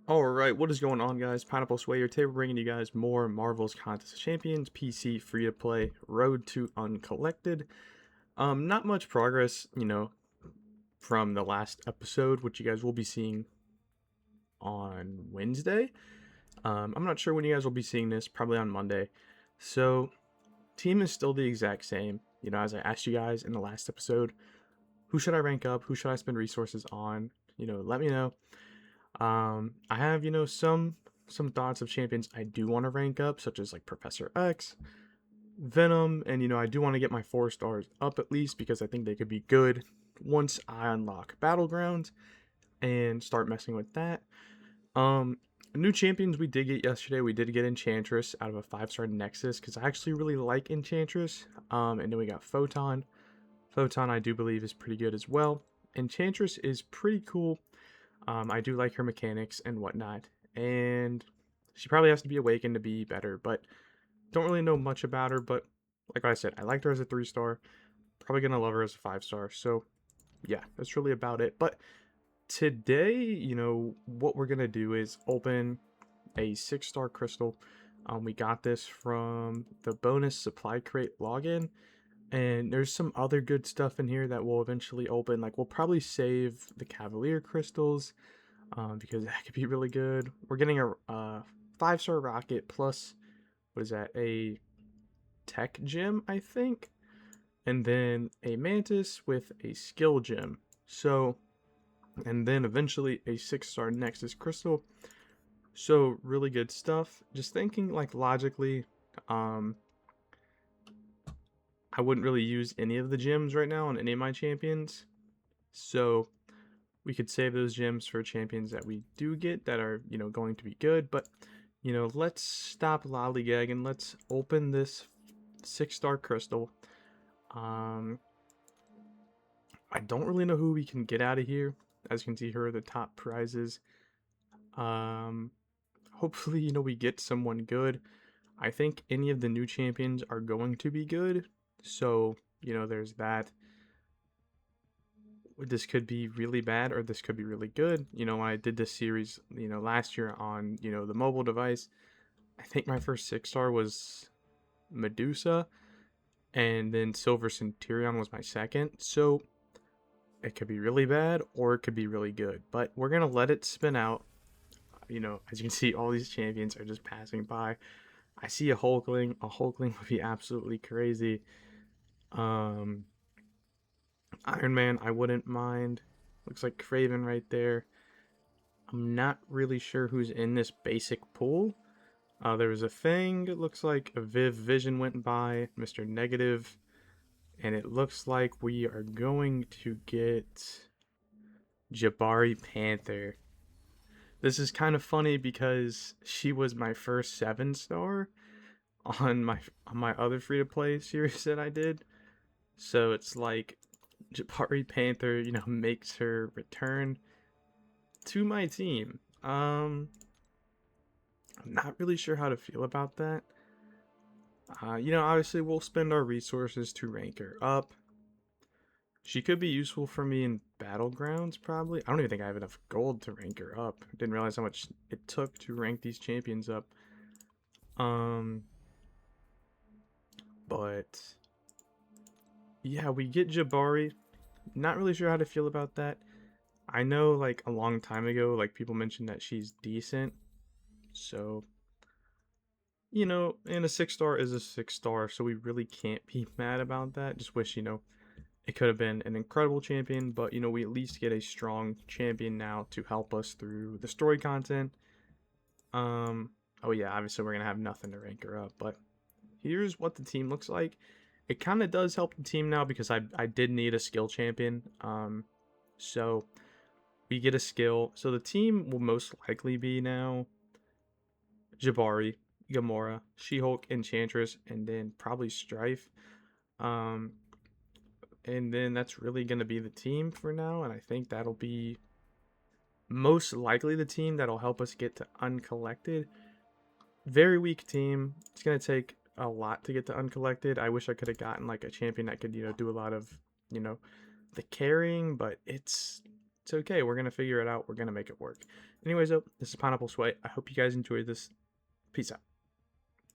Alright, what is going on, guys? Pineapple Sway here. Today we're bringing you guys more Marvel's Contest of Champions PC free-to-play Road to Uncollected. Not much progress, from the last episode, which you guys will be seeing on Wednesday. I'm not sure when you guys will be seeing this, probably on Monday. So, team is still the exact same. As I asked you guys in the last episode, who should I rank up? Who should I spend resources on? Let me know. I have, some thoughts of champions I do want to rank up, such as like Professor X, Venom, and I do want to get my 4 stars up at least because I think they could be good once I unlock Battlegrounds and start messing with that. Um, New champions we did get yesterday. We did get Enchantress out of a 5-star Nexus because I actually really like Enchantress. And then we got Photon. Photon I do believe is pretty good as well. Enchantress is pretty cool. I do like her mechanics and whatnot, and she probably has to be awakened to be better, but don't really know much about her. But like I said, I liked her as a 3-star, probably gonna love her as a 5-star. So yeah, that's really about it. But today, what we're gonna do is open a 6-star crystal. We got this from the bonus supply crate login. And there's some other good stuff in here that will eventually open. Like, we'll probably save the Cavalier crystals because that could be really good. We're getting a 5-star rocket plus, what is that, a tech gem, I think? And then a mantis with a skill gem. So, and then eventually a 6-star Nexus crystal. So, really good stuff. Just thinking, like, logically, I wouldn't really use any of the gems right now on any of my champions. So we could save those gems for champions that we do get that are, going to be good. But, let's stop lollygagging. Let's open this 6-star crystal. I don't really know who we can get out of here. As you can see, here are the top prizes. Hopefully, we get someone good. I think any of the new champions are going to be good. So, there's that. This could be really bad or this could be really good. I did this series, last year on, the mobile device. I think my first 6-star was Medusa, and then Silver Centurion was my second. So it could be really bad or it could be really good. But we're going to let it spin out. As you can see, all these champions are just passing by. I see a Hulkling. A Hulkling would be absolutely crazy. Iron Man, I wouldn't mind. Looks like Craven right there. I'm not really sure who's in this basic pool. There was a thing, it looks like a Vision went by, Mr. Negative, and it looks like we are going to get Jabari Panther. This is kind of funny because she was my first 7-star on my other free-to-play series that I did. So it's like Jabari Panther, makes her return to my team. I'm not really sure how to feel about that. Obviously we'll spend our resources to rank her up. She could be useful for me in Battlegrounds, probably. I don't even think I have enough gold to rank her up. Didn't realize how much it took to rank these champions up. But yeah, we get Jabari. Not really sure how to feel about that. I know, like, a long time ago, like, people mentioned that she's decent. So, and a 6-star is a 6-star, so we really can't be mad about that. Just wish, it could have been an incredible champion, but, we at least get a strong champion now to help us through the story content. Oh yeah, obviously we're going to have nothing to rank her up, but here's what the team looks like. It kind of does help the team now because I did need a skill champion. So we get a skill. So the team will most likely be now Jabari, Gamora, She-Hulk, Enchantress, and then probably Strife. And then that's really going to be the team for now. And I think that'll be most likely the team that'll help us get to Uncollected. Very weak team. It's going to take a lot to get to Uncollected. I wish I could have gotten like a champion that could, do a lot of, the carrying, but it's It's okay. We're going to figure it out. We're going to make it work. Anyways, though, this is Pineapple Sway. I hope you guys enjoyed this. Peace out.